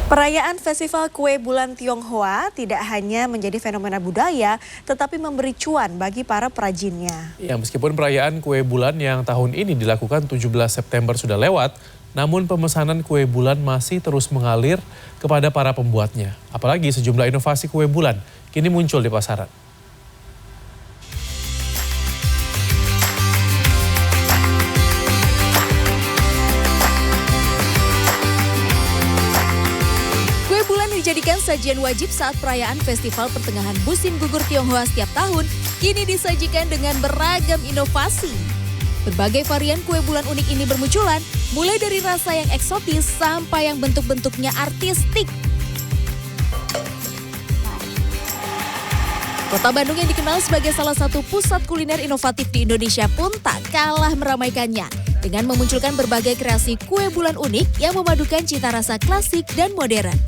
Perayaan Festival Kue Bulan Tionghoa tidak hanya menjadi fenomena budaya, tetapi memberi cuan bagi para perajinnya. Ya, meskipun perayaan kue bulan yang tahun ini dilakukan 17 September sudah lewat, namun pemesanan kue bulan masih terus mengalir kepada para pembuatnya. Apalagi sejumlah inovasi kue bulan kini muncul di pasaran. Dijadikan sajian wajib saat perayaan Festival Pertengahan Musim Gugur Tionghoa setiap tahun, kini disajikan dengan beragam inovasi. Berbagai varian kue bulan unik ini bermunculan, mulai dari rasa yang eksotis sampai yang bentuk-bentuknya artistik. Kota Bandung yang dikenal sebagai salah satu pusat kuliner inovatif di Indonesia pun tak kalah meramaikannya dengan memunculkan berbagai kreasi kue bulan unik yang memadukan cita rasa klasik dan modern.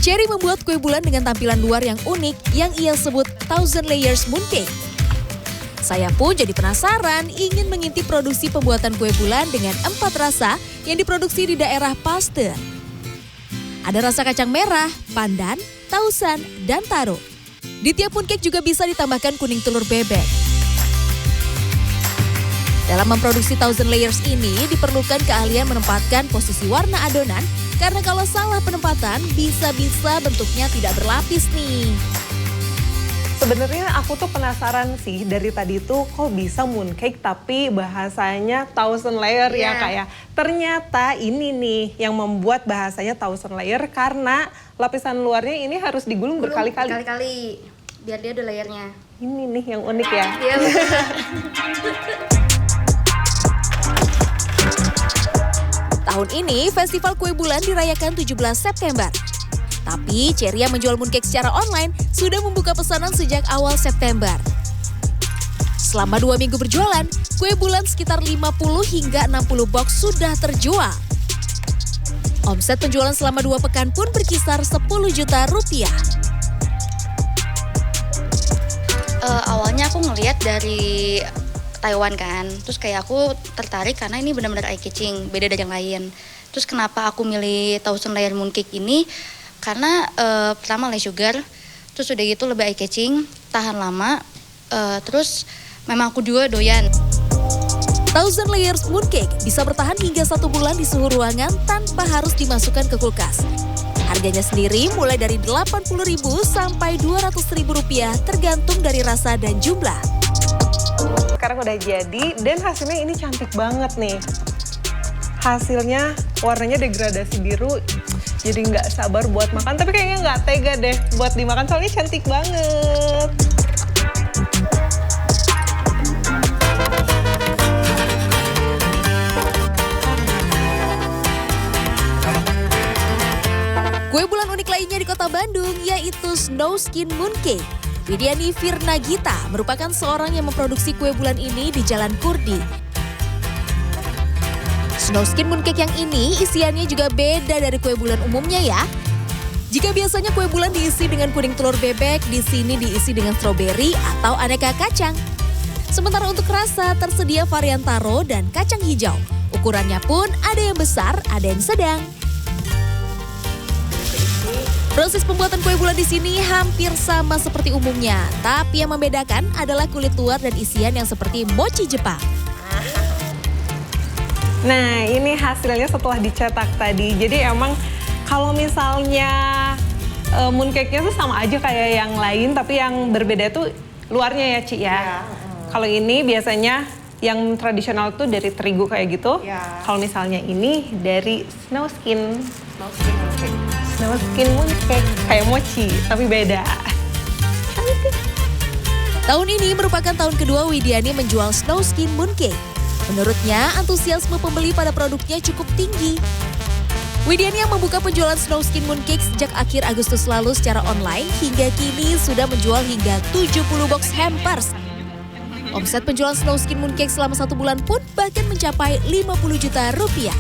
Cherry membuat kue bulan dengan tampilan luar yang unik yang ia sebut Thousand Layers Mooncake. Saya pun jadi penasaran ingin mengintip produksi pembuatan kue bulan dengan 4 rasa yang diproduksi di daerah Pasteur. Ada rasa kacang merah, pandan, tausan, dan taro. Di tiap mooncake juga bisa ditambahkan kuning telur bebek. Dalam memproduksi Thousand Layers ini diperlukan keahlian menempatkan posisi warna adonan karena kalau salah penempatan bisa-bisa bentuknya tidak berlapis nih. Sebenarnya aku tuh penasaran sih dari tadi tuh kok bisa mooncake tapi bahasanya thousand layer ya Kak ya. Ternyata ini nih yang membuat bahasanya thousand layer karena lapisan luarnya ini harus digulung berkali-kali. Berkali-kali biar dia ada layernya. Ini nih yang unik ya. Iya. Tahun ini, Festival Kue Bulan dirayakan 17 September. Tapi, Cherry yang menjual mooncake secara online sudah membuka pesanan sejak awal September. Selama 2 minggu berjualan, kue bulan sekitar 50 hingga 60 box sudah terjual. Omset penjualan selama 2 pekan pun berkisar 10 juta rupiah. Awalnya aku ngelihat dari Taiwan kan, terus kayak aku tertarik karena ini benar-benar eye catching, beda dari yang lain. Terus kenapa aku milih Thousand Layer Mooncake ini? Karena pertama less sugar, terus udah gitu lebih eye catching, tahan lama, terus memang aku juga doyan. Thousand Layers Mooncake bisa bertahan hingga 1 bulan di suhu ruangan tanpa harus dimasukkan ke kulkas. Harganya sendiri mulai dari Rp80.000 sampai Rp200.000 tergantung dari rasa dan jumlah. Sekarang udah jadi dan hasilnya ini cantik banget nih. Hasilnya warnanya degradasi biru, jadi nggak sabar buat makan. Tapi kayaknya nggak tega deh buat dimakan soalnya cantik banget. Kue bulan unik lainnya di kota Bandung yaitu Snow Skin Mooncake. Widiani Firnagita merupakan seorang yang memproduksi kue bulan ini di Jalan Kurdi. Snow Skin Mooncake yang ini isiannya juga beda dari kue bulan umumnya ya. Jika biasanya kue bulan diisi dengan kuning telur bebek, di sini diisi dengan stroberi atau aneka kacang. Sementara untuk rasa tersedia varian taro dan kacang hijau. Ukurannya pun ada yang besar, ada yang sedang. Proses pembuatan kue bulan di sini hampir sama seperti umumnya, tapi yang membedakan adalah kulit luar dan isian yang seperti mochi Jepang. Nah, ini hasilnya setelah dicetak tadi. Jadi emang kalau misalnya mooncake-nya tuh sama aja kayak yang lain, tapi yang berbeda tuh luarnya ya, Ci ya. Kalau ini biasanya yang tradisional tuh dari terigu kayak gitu. Kalau misalnya ini dari snow skin mooncake. Snow skin mooncake kayak mochi, tapi beda. Cantik. Tahun ini merupakan tahun kedua Widiani menjual Snow Skin Mooncake. Menurutnya, antusiasme pembeli pada produknya cukup tinggi. Widiani yang membuka penjualan Snow Skin Mooncake sejak akhir Agustus lalu secara online hingga kini sudah menjual hingga 70 box hampers. Omset penjualan Snow Skin Mooncake selama 1 bulan pun bahkan mencapai 50 juta rupiah.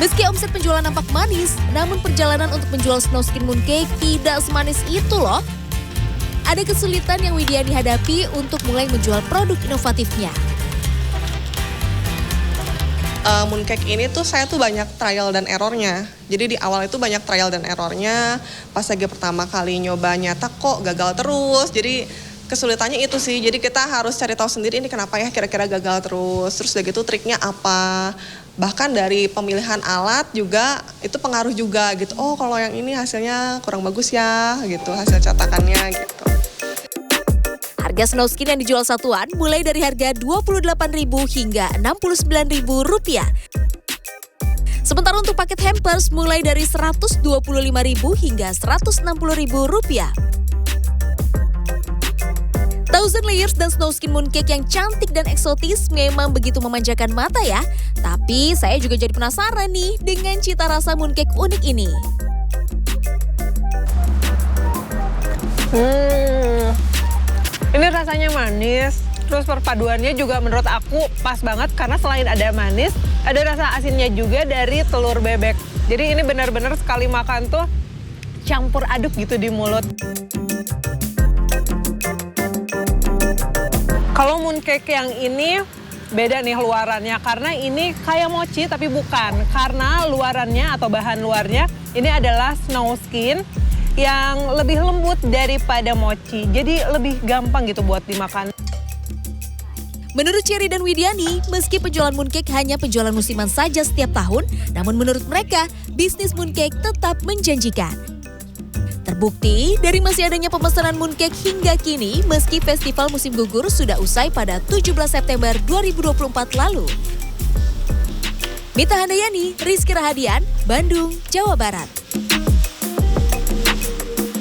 Meski omset penjualan nampak manis, namun perjalanan untuk menjual Snow Skin Mooncake tidak semanis itu loh. Ada kesulitan yang Widiani hadapi untuk mulai menjual produk inovatifnya. mooncake ini tuh saya tuh banyak trial dan errornya. Jadi di awal itu banyak trial dan errornya. Pas lagi pertama kali nyoba nyetak kok gagal terus. Jadi kesulitannya itu sih. Jadi kita harus cari tahu sendiri ini kenapa ya kira-kira gagal terus. Terus udah gitu triknya apa. Bahkan dari pemilihan alat juga itu pengaruh juga gitu. Oh kalau yang ini hasilnya kurang bagus ya gitu hasil cetakannya gitu. Harga Snowskin yang dijual satuan mulai dari harga Rp28.000 hingga Rp69.000. Sementara untuk paket hampers mulai dari Rp125.000 hingga Rp160.000. Thousand Layers dan Snowskin mooncake yang cantik dan eksotis memang begitu memanjakan mata ya. Tapi saya juga jadi penasaran nih dengan cita rasa mooncake unik ini. Ini rasanya manis, terus perpaduannya juga menurut aku pas banget karena selain ada manis, ada rasa asinnya juga dari telur bebek. Jadi ini benar-benar sekali makan tuh campur aduk gitu di mulut. Kalau mooncake yang ini beda nih luarannya karena ini kayak mochi tapi bukan. Karena luarannya atau bahan luarnya ini adalah Snowskin yang lebih lembut daripada mochi. Jadi lebih gampang gitu buat dimakan. Menurut Cherry dan Widiani, meski penjualan mooncake hanya penjualan musiman saja setiap tahun, namun menurut mereka, bisnis mooncake tetap menjanjikan. Terbukti dari masih adanya pemesanan mooncake hingga kini, meski festival musim gugur sudah usai pada 17 September 2024 lalu. Mita Handayani, Rizky Rahadian, Bandung, Jawa Barat.